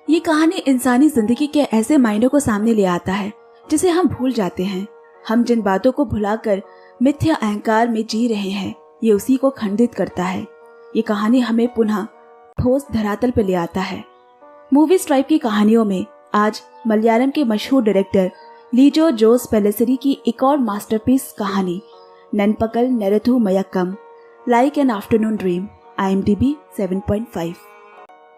ये कहानी इंसानी जिंदगी के ऐसे मायनों को सामने ले आता है जिसे हम भूल जाते हैं। हम जिन बातों को भुलाकर मिथ्या अहंकार में जी रहे हैं, ये उसी को खंडित करता है। ये कहानी हमें पुनः ठोस धरातल पर ले आता है। मूवी स्ट्राइप की कहानियों में आज मलयालम के मशहूर डायरेक्टर लीजो जोस पेलिसरी की एक और मास्टरपीस कहानी Nanpakal Nerathu Mayakkam like an afternoon dream, IMDb 7.5।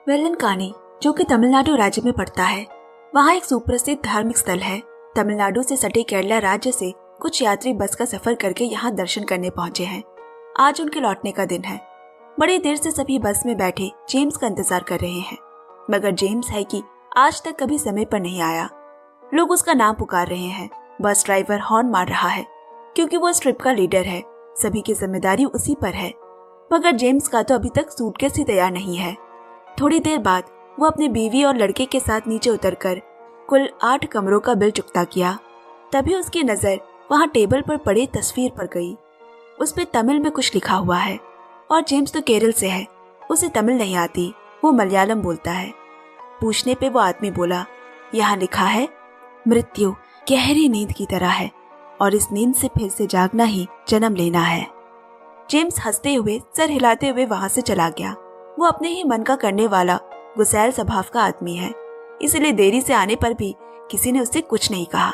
वेलन कानी, जो कि तमिलनाडु राज्य में पड़ता है, वहाँ एक सुप्रसिद्ध धार्मिक स्थल है। तमिलनाडु से सटे केरला राज्य से कुछ यात्री बस का सफर करके यहाँ दर्शन करने पहुंचे हैं। आज उनके लौटने का दिन है। बड़ी देर से सभी बस में बैठे जेम्स का इंतजार कर रहे हैं, मगर जेम्स है कि आज तक कभी समय पर नहीं आया। लोग उसका नाम पुकार रहे हैं। बस ड्राइवर हॉर्न मार रहा है क्योंकि वो इस ट्रिप का लीडर है। सभी की जिम्मेदारी उसी पर है, मगर जेम्स का तो अभी तक सूटकेस ही तैयार नहीं है। थोड़ी देर बाद वो अपने बीवी और लड़के के साथ नीचे उतरकर कुल 8 कमरों का बिल चुकता किया। तभी उसकी नजर वहाँ टेबल पर पड़ी तस्वीर पर गई। उस पे तमिल में कुछ लिखा हुआ है और जेम्स तो केरल से है, उसे तमिल नहीं आती, वो मलयालम बोलता है। पूछने पे वो आदमी बोला, यहाँ लिखा है मृत्यु गहरी नींद की तरह है और इस नींद से फिर से जागना ही जन्म लेना है। जेम्स हंसते हुए सर हिलाते हुए वहां से चला गया। वो अपने ही मन का करने वाला गुस्सैल स्वभाव का आदमी है, इसलिए देरी से आने पर भी किसी ने उससे कुछ नहीं कहा।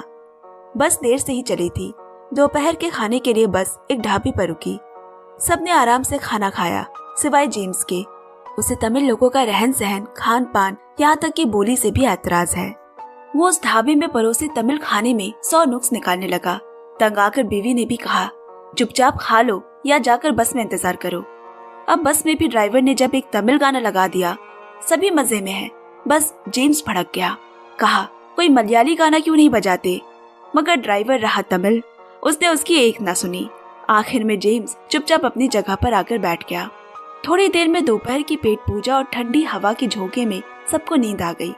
बस देर से ही चली थी। दोपहर के खाने के लिए बस एक ढाबी पर रुकी। सबने आराम से खाना खाया सिवाय जेम्स के। उसे तमिल लोगों का रहन सहन, खान पान, यहाँ तक कि बोली से भी ऐतराज है। वो उस ढाबे में परोसे तमिल खाने में 100 नुक्स निकालने लगा। तंग आकर बीवी ने भी कहा, चुपचाप खा लो या जाकर बस में इंतजार करो। अब बस में भी ड्राइवर ने जब एक तमिल गाना लगा दिया, सभी मजे में है। बस जेम्स भड़क गया, कहा कोई मलयाली गाना क्यों नहीं बजाते, मगर ड्राइवर रहा तमिल, उसने उसकी एक ना सुनी। आखिर में जेम्स चुपचाप अपनी जगह पर आकर बैठ गया। थोड़ी देर में दोपहर की पेट पूजा और ठंडी हवा के झोंके में सबको नींद आ गई।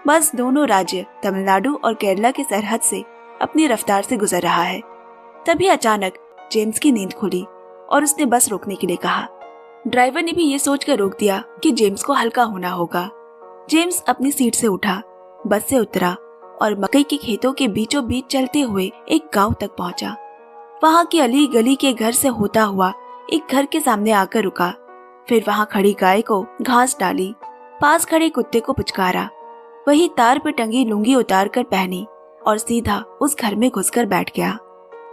बस दोनों राज्य तमिलनाडु और केरला की सरहद से अपनी रफ्तार से गुजर रहा है। तभी अचानक जेम्स की नींद खुली और उसने बस रोकने के लिए कहा। ड्राइवर ने भी ये सोचकर रोक दिया कि जेम्स को हल्का होना होगा। जेम्स अपनी सीट से उठा, बस से उतरा और मकई के खेतों के बीचों बीच चलते हुए एक गांव तक पहुंचा। वहां की अली गली के घर से होता हुआ एक घर के सामने आकर रुका। फिर वहां खड़ी गाय को घास डाली, पास खड़े कुत्ते को पुचकारा, वही तार पर टंगी लुंगी उतार कर पहनी और सीधा उस घर में घुसकर बैठ गया।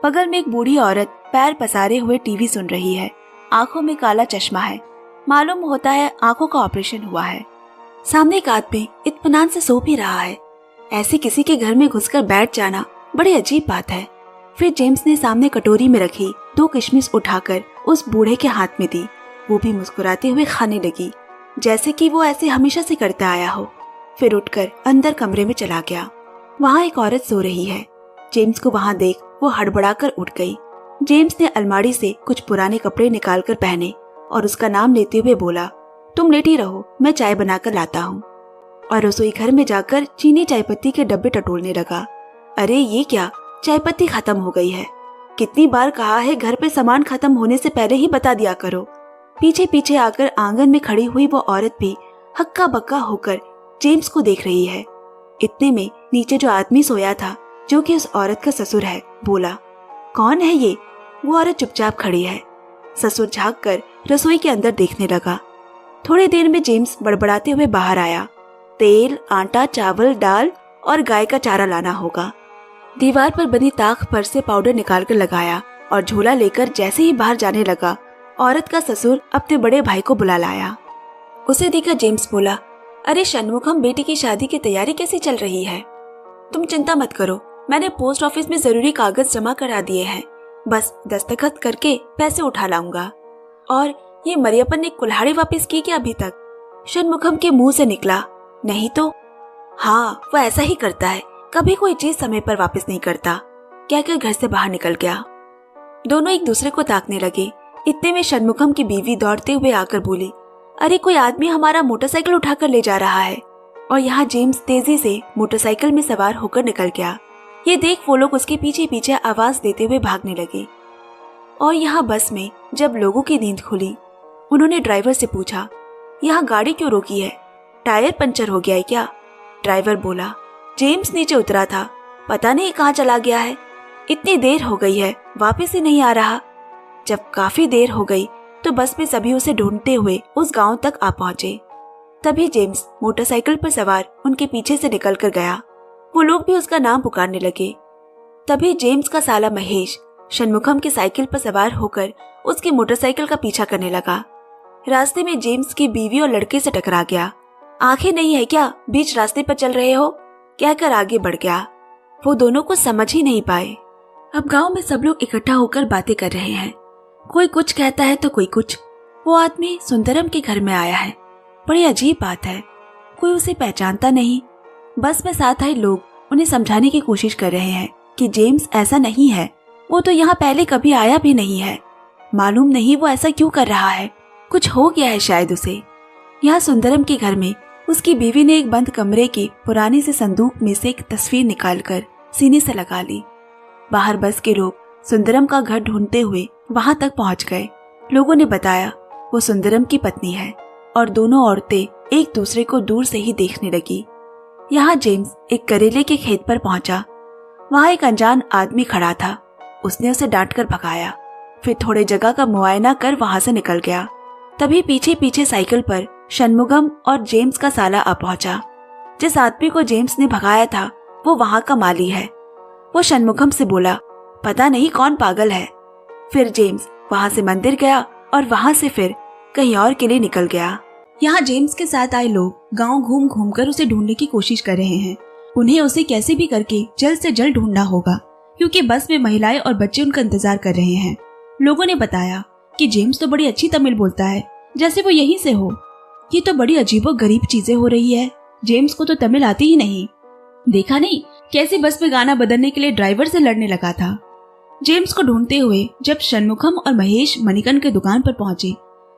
बगल में एक बूढ़ी औरत पैर पसारे हुए टीवी सुन रही है। आंखों में काला चश्मा है, मालूम होता है आंखों का ऑपरेशन हुआ है। सामने एक आदमी इत्मीनान से सो भी रहा है। ऐसे किसी के घर में घुसकर बैठ जाना बड़ी अजीब बात है। फिर जेम्स ने सामने कटोरी में रखी 2 किशमिश उठाकर उस बूढ़े के हाथ में दी। वो भी मुस्कुराते हुए खाने लगी, जैसे कि वो ऐसे हमेशा से करता आया हो। फिर उठकर अंदर कमरे में चला गया। वहाँ एक औरत सो रही है। जेम्स को वहाँ देख वो हड़बड़ाकर उठ गई। जेम्स ने अलमारी से कुछ पुराने कपड़े निकालकर पहने और उसका नाम लेते हुए बोला, तुम लेटी रहो, मैं चाय बनाकर लाता हूँ। और रसोई घर में जाकर चीनी चाय पत्ती के डब्बे टटोलने लगा। अरे ये क्या, चाय पत्ती खत्म हो गई है। कितनी बार कहा है घर पे सामान खत्म होने से पहले ही बता दिया करो। पीछे पीछे आकर आंगन में खड़ी हुई वो औरत भी हक्का बक्का होकर जेम्स को देख रही है। इतने में नीचे जो आदमी सोया था, जो कि उस औरत का ससुर है, बोला, कौन है ये? वो औरत चुपचाप खड़ी है। ससुर झाँक कर रसोई के अंदर देखने लगा। थोड़ी देर में जेम्स बड़बड़ाते हुए बाहर आया। तेल, आटा, चावल, दाल और गाय का चारा लाना होगा। दीवार पर बनी ताक पर से पाउडर निकाल कर लगाया और झोला लेकर जैसे ही बाहर जाने लगा, औरत का ससुर अपने बड़े भाई को बुला लाया। उसे देखकर जेम्स बोला, अरे षणमुखम, बेटी की शादी की तैयारी कैसी चल रही है? तुम चिंता मत करो, मैंने पोस्ट ऑफिस में जरूरी कागज जमा करा दिए हैं, बस दस्तखत करके पैसे उठा लाऊंगा। और ये मरियप्पन ने कुल्हाड़ी वापस की क्या अभी तक? षणमुखम के मुंह से निकला, नहीं तो। हाँ, वो ऐसा ही करता है, कभी कोई चीज समय पर वापस नहीं करता, कहकर घर से बाहर निकल गया। दोनों एक दूसरे को ताकने लगे। इतने में षणमुखम की बीवी दौड़ते हुए आकर बोली, अरे कोई आदमी हमारा मोटरसाइकिल उठाकर ले जा रहा है। और यहाँ जेम्स तेजी से मोटरसाइकिल में सवार होकर निकल गया। ये देख वो लोग उसके पीछे पीछे आवाज देते हुए भागने लगे। और यहाँ बस में जब लोगों की नींद खुली, उन्होंने ड्राइवर से पूछा, यहाँ गाड़ी क्यों रोकी है? टायर पंचर हो गया है क्या? ड्राइवर बोला। जेम्स नीचे उतरा था, पता नहीं कहाँ चला गया है। इतनी देर हो गई है, वापस ही नहीं आ रहा। जब काफी देर हो गई तो बस में सभी उसे ढूंढते हुए उस गांव तक आ पहुंचे। तभी जेम्स मोटरसाइकिल पर सवार उनके पीछे से निकल कर गया। वो लोग भी उसका नाम पुकारने लगे। तभी जेम्स का साला महेश षणमुखम की साइकिल पर सवार होकर उसकी मोटरसाइकिल का पीछा करने लगा। रास्ते में जेम्स की बीवी और लड़के से टकरा गया। आंखें नहीं है क्या, बीच रास्ते पर चल रहे हो, कहकर आगे बढ़ गया। वो दोनों को समझ ही नहीं पाए। अब गांव में सब लोग इकट्ठा होकर बातें कर रहे हैं। कोई कुछ कहता है तो कोई कुछ। वो आदमी सुंदरम के घर में आया है। बड़ी अजीब बात है, कोई उसे पहचानता नहीं। बस में साथ आए लोग उन्हें समझाने की कोशिश कर रहे हैं कि जेम्स ऐसा नहीं है, वो तो यहाँ पहले कभी आया भी नहीं है। मालूम नहीं वो ऐसा क्यों कर रहा है, कुछ हो गया है शायद उसे। यहाँ सुंदरम के घर में उसकी बीवी ने एक बंद कमरे की पुरानी से संदूक में से एक तस्वीर निकालकर सीने से लगा ली। बाहर बस के लोग सुंदरम का घर ढूंढते हुए वहां तक पहुंच गए। लोगों ने बताया वो सुंदरम की पत्नी है और दोनों औरतें एक दूसरे को दूर से ही देखने लगी। यहाँ जेम्स एक करेले के खेत पर पहुंचा। वहां एक अनजान आदमी खड़ा था। उसने उसे डांटकर भगाया, फिर थोड़े जगह का मुआयना कर वहां से निकल गया। तभी पीछे पीछे साइकिल पर षणमुखम और जेम्स का साला आ पहुंचा। जिस आदमी को जेम्स ने भगाया था वो वहां का माली है। वो षणमुखम से बोला, पता नहीं कौन पागल है। फिर जेम्स वहां से मंदिर गया और वहां से फिर कहीं और के लिए निकल गया। यहाँ जेम्स के साथ आए लोग गांव घूम घूम कर उसे ढूंढने की कोशिश कर रहे हैं। उन्हें उसे कैसे भी करके जल्द से जल्द ढूंढना होगा, क्योंकि बस में महिलाएं और बच्चे उनका इंतजार कर रहे हैं। लोगों ने बताया कि जेम्स तो बड़ी अच्छी तमिल बोलता है, जैसे वो यहीं से हो। ये तो बड़ी अजीबो गरीब चीजें हो रही है, जेम्स को तो तमिल आती ही नहीं। देखा नहीं कैसे बस में गाना बदलने के लिए ड्राइवर से लड़ने लगा था। जेम्स को ढूंढते हुए जब षणमुखम और महेश मणिकन के दुकान पर पहुंचे,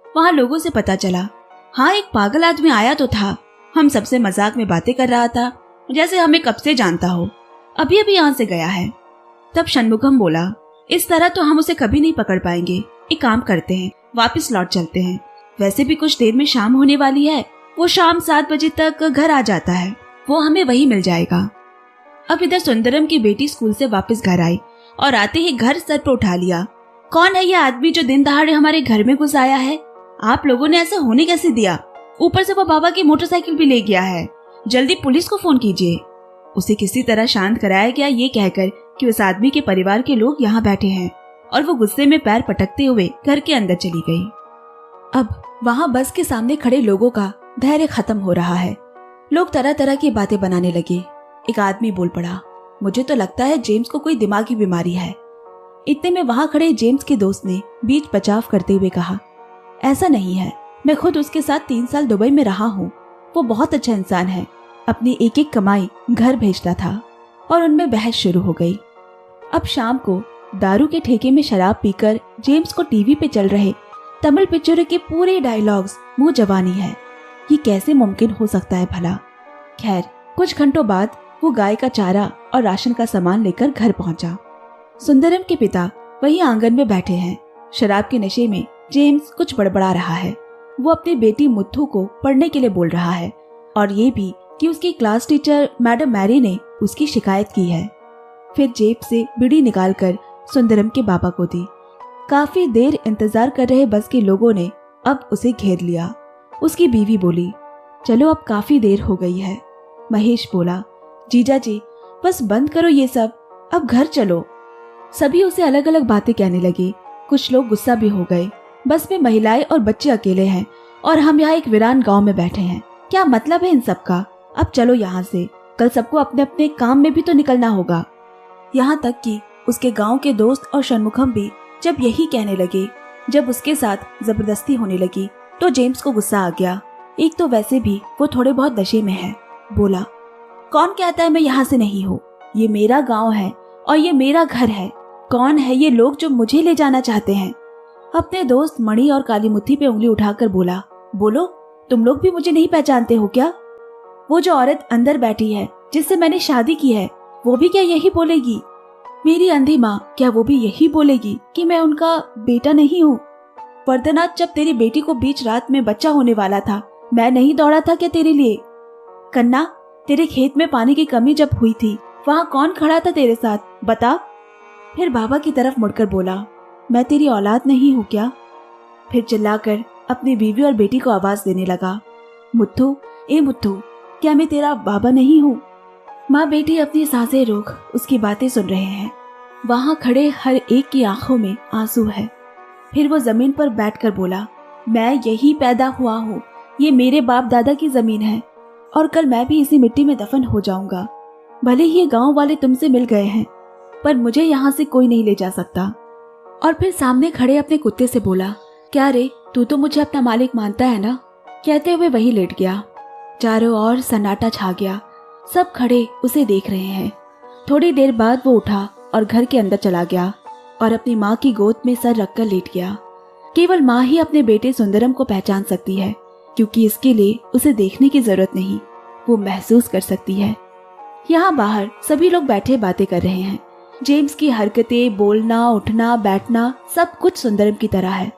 वहां लोगों से पता चला, हाँ एक पागल आदमी आया तो था, हम सबसे मजाक में बातें कर रहा था, जैसे हमें कब से जानता हो, अभी अभी यहाँ से गया है। तब षणमुखम बोला, इस तरह तो हम उसे कभी नहीं पकड़ पाएंगे, एक काम करते हैं, वापस लौट चलते हैं। वैसे भी कुछ देर में शाम होने वाली है, वो शाम 7 बजे तक घर आ जाता है, वो हमें वही मिल जाएगा। अब इधर सुंदरम की बेटी स्कूल से वापस घर आई और आते ही घर सर पर उठा लिया, कौन है ये आदमी जो दिन दहाड़े हमारे घर में घुस आया है? आप लोगों ने ऐसा होने कैसे दिया? ऊपर से वो बाबा की मोटरसाइकिल भी ले गया है, जल्दी पुलिस को फोन कीजिए। उसे किसी तरह शांत कराया गया, ये कहकर कि उस आदमी के परिवार के लोग यहाँ बैठे हैं, और वो गुस्से में पैर पटकते हुए घर के अंदर चली गई। अब वहाँ बस के सामने खड़े लोगों का धैर्य खत्म हो रहा है। लोग तरह तरह की बातें बनाने लगे। एक आदमी बोल पड़ा, मुझे तो लगता है जेम्स को कोई दिमागी बीमारी है। इतने में वहां खड़े जेम्स के दोस्त ने बीच बचाव करते हुए कहा, ऐसा नहीं है, मैं खुद उसके साथ 3 साल दुबई में रहा हूँ। वो बहुत अच्छा इंसान है, अपनी एक एक कमाई घर भेजता था। और उनमें बहस शुरू हो गई। अब शाम को दारू के ठेके में शराब पीकर जेम्स को टीवी पे चल रहे तमिल पिक्चरों के पूरे डायलॉग्स मुंह जबानी है। ये कैसे मुमकिन हो सकता है भला? खैर कुछ घंटों बाद वो गाय का चारा और राशन का सामान लेकर घर पहुंचा। सुंदरम के पिता वही आंगन में बैठे हैं। शराब के नशे में जेम्स कुछ बड़बड़ा रहा है। वो अपनी बेटी मुथु को पढ़ने के लिए बोल रहा है, और ये भी कि उसकी क्लास टीचर मैडम मैरी ने उसकी शिकायत की है। फिर जेब से बीड़ी निकालकर सुंदरम के बाबा को दी। काफी देर इंतजार कर रहे बस के लोगों ने अब उसे घेर लिया। उसकी बीवी बोली, चलो अब काफी देर हो गई है। महेश बोला, जीजा जी बस बंद करो ये सब, अब घर चलो। सभी उसे अलग अलग बातें कहने लगे। कुछ लोग गुस्सा भी हो गए। बस में महिलाएं और बच्चे अकेले हैं और हम यहाँ एक वीरान गांव में बैठे हैं। क्या मतलब है इन सब का? अब चलो यहाँ से, कल सबको अपने अपने काम में भी तो निकलना होगा। यहाँ तक कि उसके गांव के दोस्त और षणमुखम भी जब यही कहने लगे, जब उसके साथ जबरदस्ती होने लगी, तो जेम्स को गुस्सा आ गया। एक तो वैसे भी वो थोड़े बहुत नशे में है। बोला, कौन कहता है मैं यहाँ से नहीं हूँ? ये मेरा गांव है और ये मेरा घर है। कौन है ये लोग जो मुझे ले जाना चाहते हैं? अपने दोस्त मणि और काली मुट्ठी पे उंगली उठाकर बोला, बोलो, तुम लोग भी मुझे नहीं पहचानते हो क्या? वो जो औरत अंदर बैठी है जिससे मैंने शादी की है, वो भी क्या यही बोलेगी? मेरी अंधी माँ, क्या वो भी यही बोलेगी कि मैं उनका बेटा नहीं हूँ? वर्धनाथ, जब तेरी बेटी को बीच रात में बच्चा होने वाला था मैं नहीं दौड़ा था क्या तेरे लिए? कन्ना, तेरे खेत में पानी की कमी जब हुई थी, वहां कौन खड़ा था तेरे साथ, बता। फिर बाबा की तरफ मुड़कर बोला, मैं तेरी औलाद नहीं हूँ क्या? फिर चिल्लाकर अपनी बीवी और बेटी को आवाज देने लगा, मुत्थू, ए मुत्थू, क्या मैं तेरा बाबा नहीं हूँ? माँ बेटी अपनी सांसें रोक उसकी बातें सुन रहे हैं। वहां खड़े हर एक की आंखों में आंसू है। फिर वो जमीन पर बैठकर बोला, मैं यही पैदा हुआ हूँ, ये मेरे बाप दादा की जमीन है और कल मैं भी इसी मिट्टी में दफन हो जाऊंगा। भले ही ये गांव वाले तुमसे मिल गए हैं, पर मुझे यहाँ से कोई नहीं ले जा सकता। और फिर सामने खड़े अपने कुत्ते से बोला, क्या रे, तू तो मुझे अपना मालिक मानता है ना? कहते हुए वही लेट गया। चारों ओर सन्नाटा छा गया। सब खड़े उसे देख रहे हैं। थोड़ी देर बाद वो उठा और घर के अंदर चला गया और अपनी माँ की गोद में सर रखकर लेट गया। केवल माँ ही अपने बेटे सुंदरम को पहचान सकती है, क्योंकि इसके लिए उसे देखने की जरूरत नहीं, वो महसूस कर सकती है। यहाँ बाहर सभी लोग बैठे बातें कर रहे हैं। जेम्स की हरकतें, बोलना, उठना, बैठना सब कुछ सुंदरम की तरह है।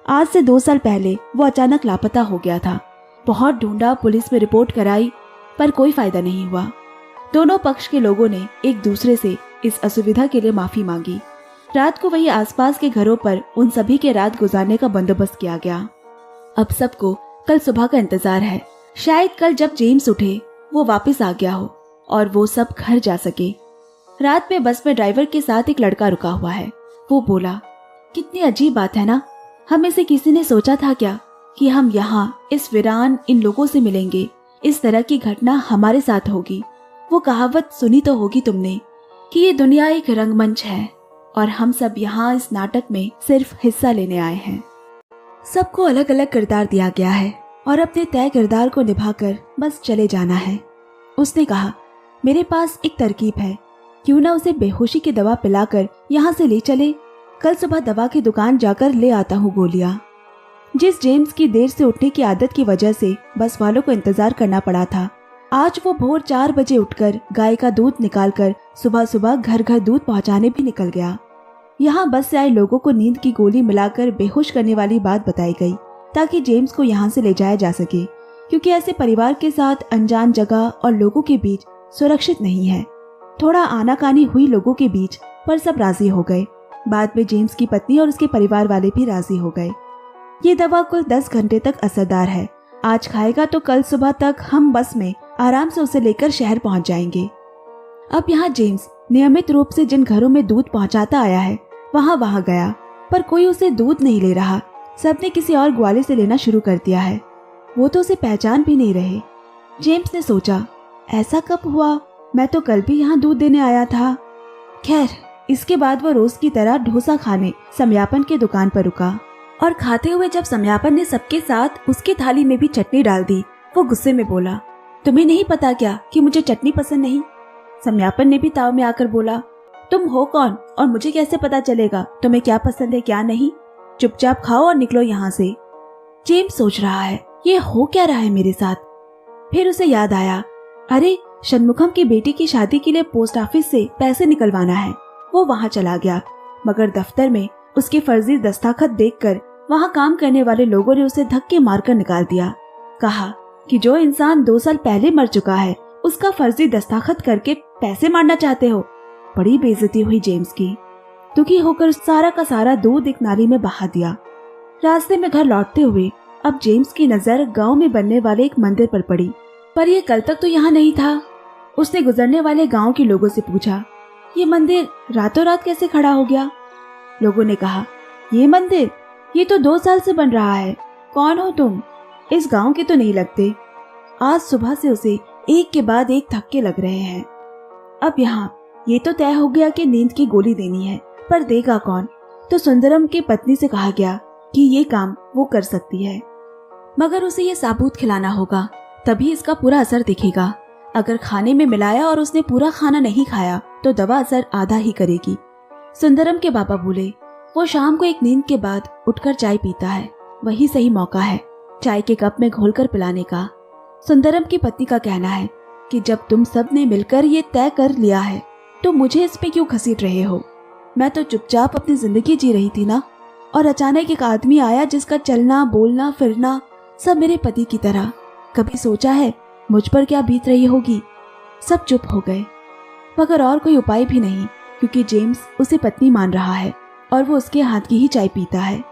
आज से 2 साल पहले वो अचानक लापता हो गया था। बहुत ढूंढा, पुलिस में रिपोर्ट कराई, पर कोई फायदा नहीं हुआ। दोनों पक्ष के लोगों ने एक दूसरे से इस असुविधा के लिए माफी मांगी। रात को वही आसपास के घरों पर उन सभी के रात गुजारने का बंदोबस्त किया गया। अब सबको कल सुबह का इंतजार है। शायद कल जब जेम्स उठे वो वापस आ गया हो और वो सब घर जा सके। रात में बस में ड्राइवर के साथ एक लड़का रुका हुआ है। वो बोला, कितनी अजीब बात है ना, हमें से किसी ने सोचा था क्या कि हम यहाँ इस वीरान इन लोगों से मिलेंगे, इस तरह की घटना हमारे साथ होगी। वो कहावत सुनी तो होगी तुमने कि ये दुनिया एक रंगमंच है और हम सब यहाँ इस नाटक में सिर्फ हिस्सा लेने आए हैं। सबको अलग अलग किरदार दिया गया है और अपने तय किरदार को निभाकर बस चले जाना है। उसने कहा, मेरे पास एक तरकीब है, क्यों ना उसे बेहोशी की दवा पिलाकर यहाँ से ले चले। कल सुबह दवा की दुकान जाकर ले आता हूँ गोलियां। जिस जेम्स की देर से उठने की आदत की वजह से बस वालों को इंतजार करना पड़ा था, आज वो भोर 4 बजे उठकर गाय का दूध निकालकर सुबह सुबह घर घर दूध पहुंचाने भी निकल गया। यहाँ बस से आए लोगों को नींद की गोली मिलाकर बेहोश करने वाली बात बताई गई, ताकि जेम्स को यहाँ से ले जाया जा सके, क्योंकि ऐसे परिवार के साथ अनजान जगह और लोगों के बीच सुरक्षित नहीं है। थोड़ा आनाकानी हुई लोगों के बीच, पर सब राजी हो गए। बाद में जेम्स की पत्नी और उसके परिवार वाले भी राजी हो गए। ये दवा कुल 10 घंटे तक असरदार है। आज खाएगा तो कल सुबह तक हम बस में आराम से उसे लेकर शहर पहुंच जाएंगे। अब यहाँ जेम्स नियमित रूप से जिन घरों में दूध पहुंचाता आया है वहां गया, पर कोई उसे दूध नहीं ले रहा। सबने किसी और ग्वाले से लेना शुरू कर दिया है। वो तो उसे पहचान भी नहीं रहे। जेम्स ने सोचा, ऐसा कब हुआ, मैं तो कल भी यहाँ दूध देने आया था। खैर, इसके बाद वो रोज की तरह डोसा खाने समयापन के दुकान पर रुका और खाते हुए जब समयापन ने सबके साथ उसकी थाली में भी चटनी डाल दी, वो गुस्से में बोला, तुम्हें नहीं पता क्या कि मुझे चटनी पसंद नहीं? समयापन ने भी ताव में आकर बोला, तुम हो कौन और मुझे कैसे पता चलेगा तुम्हें क्या पसंद है क्या नहीं? चुपचाप खाओ और निकलो यहाँ से। जेम्स सोच रहा है, ये हो क्या रहा है मेरे साथ? फिर उसे याद आया, अरे षणमुखम की बेटी की शादी के लिए पोस्ट ऑफिस से पैसे निकलवाना है। वो वहाँ चला गया, मगर दफ्तर में उसके फर्जी दस्तखत देखकर वहाँ काम करने वाले लोगों ने उसे धक्के मारकर निकाल दिया। कहा कि जो इंसान 2 साल पहले मर चुका है उसका फर्जी दस्तखत करके पैसे मारना चाहते हो। बड़ी बेइज्जती हुई जेम्स की। दुखी होकर सारा का सारा दूध एक नाली में बहा दिया। रास्ते में घर लौटते हुए अब जेम्स की नजर गांव में बनने वाले एक मंदिर पर पड़ी, पर यह कल तक तो यहाँ नहीं था। उसने गुजरने वाले गांव के लोगों से पूछा, ये मंदिर रातों रात कैसे खड़ा हो गया? लोगों ने कहा, ये मंदिर, ये तो 2 साल से बन रहा है। कौन हो तुम? इस गांव के तो नहीं लगते। आज सुबह से उसे एक के बाद एक धक्के लग रहे हैं। अब यहाँ ये तो तय हो गया कि नींद की गोली देनी है, पर देगा कौन? तो सुंदरम की पत्नी से कहा गया कि ये काम वो कर सकती है, मगर उसे ये साबुत खिलाना होगा, तभी इसका पूरा असर दिखेगा। अगर खाने में मिलाया और उसने पूरा खाना नहीं खाया तो दवा असर आधा ही करेगी। सुंदरम के बाबा बोले, वो शाम को एक नींद के बाद उठकर चाय पीता है, वही सही मौका है चाय के कप में घोलकर पिलाने का। सुंदरम की पत्नी का कहना है कि जब तुम सब ने मिलकर ये तय कर लिया है तो मुझे इस पे क्यों घसीट रहे हो? मैं तो चुपचाप अपनी जिंदगी जी रही थी ना, और अचानक एक आदमी आया जिसका चलना बोलना फिरना सब मेरे पति की तरह। कभी सोचा है मुझ पर क्या बीत रही होगी? सब चुप हो गए, मगर और कोई उपाय भी नहीं, क्योंकि जेम्स उसे पत्नी मान रहा है और वो उसके हाथ की ही चाय पीता है।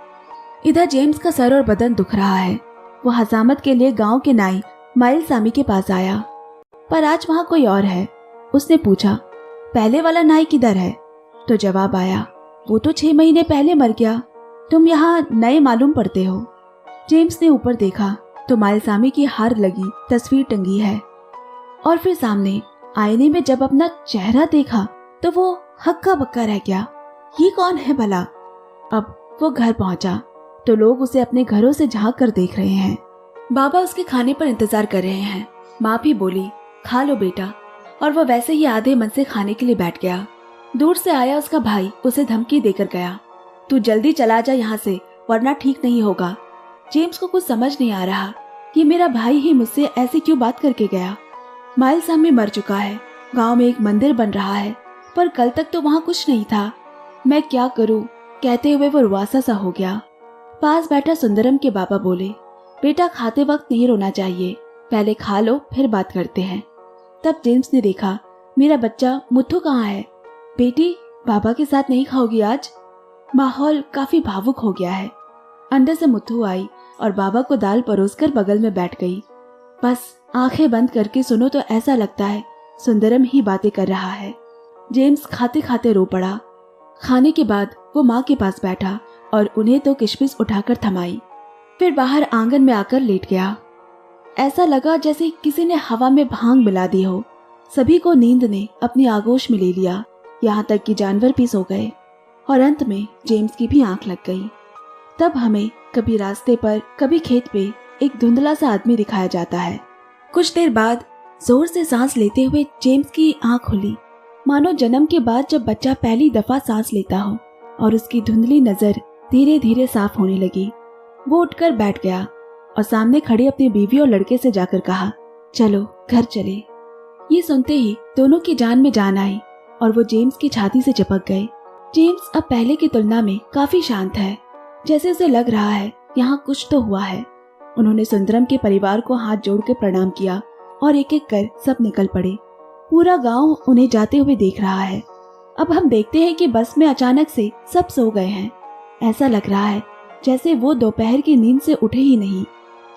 इधर जेम्स का सर और बदन दुख रहा है। वो हजामत के लिए गांव के नाई माइल्स सामी के पास आया, पर आज वहाँ कोई और है। उसने पूछा, पहले वाला नाई किधर है? तो जवाब आया, वो तो 6 महीने पहले मर गया, तुम यहाँ नए मालूम पड़ते हो। जेम्स ने ऊपर देखा तो माइल्स सामी की हार लगी तस्वीर टंगी है, और फिर सामने आईने में जब अपना चेहरा देखा तो वो हक्का बक्का रह गया। ये कौन है भला? अब वो घर पहुंचा तो लोग उसे अपने घरों से झांक कर देख रहे हैं। बाबा उसके खाने पर इंतजार कर रहे हैं। माँ भी बोली, खा लो बेटा, और वो वैसे ही आधे मन से खाने के लिए बैठ गया। दूर से आया उसका भाई उसे धमकी देकर गया, तू जल्दी चला जा यहाँ से, वरना ठीक नहीं होगा। जेम्स को कुछ समझ नहीं आ रहा, ये मेरा भाई ही मुझसे ऐसे क्यों बात करके गया। माइल्स सामी मर चुका है, गांव में एक मंदिर बन रहा है, पर कल तक तो वहाँ कुछ नहीं था। मैं क्या करूँ? कहते हुए वो रुआसा सा हो गया। पास बैठा सुंदरम के बाबा बोले, बेटा खाते वक्त नहीं रोना चाहिए, पहले खा लो फिर बात करते हैं। तब जेम्स ने देखा, मेरा बच्चा मुथु कहाँ है? बेटी, बाबा के साथ नहीं खाओगी आज? माहौल काफी भावुक हो गया है। अंदर से मुथु आई और बाबा को दाल परोसकर बगल में बैठ गई। बस आंखें बंद करके सुनो तो ऐसा लगता है सुंदरम ही बातें कर रहा है। जेम्स खाते खाते रो पड़ा। खाने के बाद वो माँ के पास बैठा और उन्हें तो किशमिश उठाकर थमाई, फिर बाहर आंगन में आकर लेट गया। ऐसा लगा जैसे किसी ने हवा में भांग मिला दी हो। सभी को नींद ने अपनी आगोश में ले लिया, यहाँ तक कि जानवर भी सो गए, और अंत में जेम्स की भी आंख लग गई। तब हमें कभी रास्ते पर कभी खेत पे एक धुंधला सा आदमी दिखाया जाता है। कुछ देर बाद जोर से सांस लेते हुए जेम्स की आंख खुली, मानो जन्म के बाद जब बच्चा पहली दफा सांस लेता हो, और उसकी धुंधली नजर धीरे धीरे साफ होने लगी। वो उठकर बैठ गया और सामने खड़ी अपनी बीवी और लड़के से जाकर कहा, चलो घर चले। ये सुनते ही दोनों की जान में जान आई और वो जेम्स की छाती से चिपक गए। जेम्स अब पहले की तुलना में काफी शांत है, जैसे उसे लग रहा है यहाँ कुछ तो हुआ है। उन्होंने सुंदरम के परिवार को हाथ जोड़कर प्रणाम किया और एक एक कर सब निकल पड़े। पूरा गांव उन्हें जाते हुए देख रहा है। अब हम देखते हैं कि बस में अचानक से सब सो गए हैं। ऐसा लग रहा है जैसे वो दोपहर की नींद से उठे ही नहीं,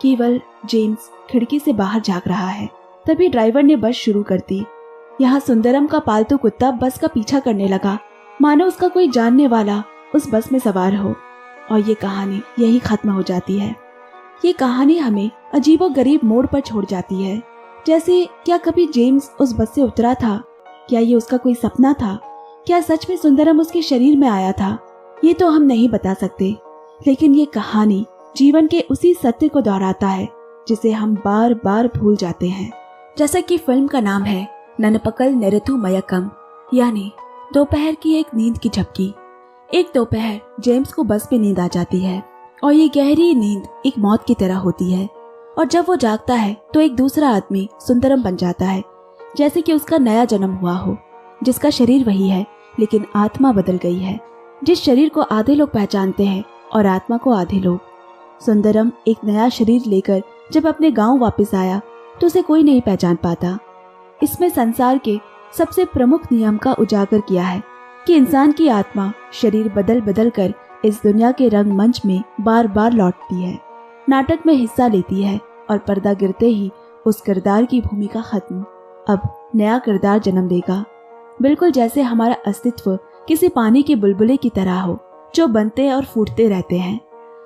केवल जेम्स खिड़की से बाहर झांक रहा है। तभी ड्राइवर ने बस शुरू कर दी। यहाँ सुंदरम का पालतू कुत्ता बस का पीछा करने लगा, मानो उसका कोई जानने वाला उस बस में सवार हो, और ये कहानी यही खत्म हो जाती है। ये कहानी हमें अजीबोगरीब मोड़ पर छोड़ जाती है, जैसे क्या कभी जेम्स उस बस से उतरा था? क्या ये उसका कोई सपना था? क्या सच में सुंदरम उसके शरीर में आया था? ये तो हम नहीं बता सकते, लेकिन ये कहानी जीवन के उसी सत्य को दोहराता है जिसे हम बार बार भूल जाते हैं। जैसा कि फिल्म का नाम है ननपकल नेरथु मयकम, यानी दोपहर की एक नींद की झपकी। एक दोपहर जेम्स को बस पे नींद आ जाती है और ये गहरी नींद एक मौत की तरह होती है, और जब वो जागता है तो एक दूसरा आदमी सुंदरम बन जाता है, जैसे कि उसका नया जन्म हुआ हो, जिसका शरीर वही है लेकिन आत्मा बदल गई है। जिस शरीर को आधे लोग पहचानते हैं और आत्मा को आधे लोग। सुंदरम एक नया शरीर लेकर जब अपने गांव वापस आया तो उसे कोई नहीं पहचान पाता। इसमें संसार के सबसे प्रमुख नियम का उजागर किया है कि इंसान की आत्मा शरीर बदल बदल कर इस दुनिया के रंगमंच में बार बार लौटती है, नाटक में हिस्सा लेती है, और पर्दा गिरते ही उस किरदार की भूमिका खत्म। अब नया किरदार जन्म लेगा, बिल्कुल जैसे हमारा अस्तित्व किसी पानी के बुलबुले की तरह हो जो बनते और फूटते रहते हैं।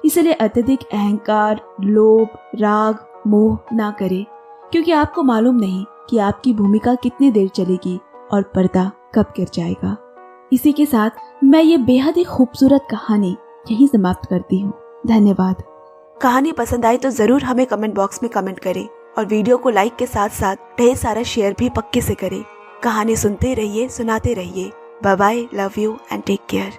इसलिए अत्यधिक अहंकार, लोभ, राग, मोह ना करें, क्योंकि आपको मालूम नहीं कि आपकी भूमिका कितनी देर चलेगी और पर्दा कब गिर जाएगा। इसी के साथ मैं ये बेहद ही खूबसूरत कहानी यहीं समाप्त करती हूँ। धन्यवाद। कहानी पसंद आई तो जरूर हमें कमेंट बॉक्स में कमेंट करें और वीडियो को लाइक के साथ साथ ढेर सारा शेयर भी पक्के से करें। कहानी सुनते रहिए, सुनाते रहिए। Bye bye, love you and take care.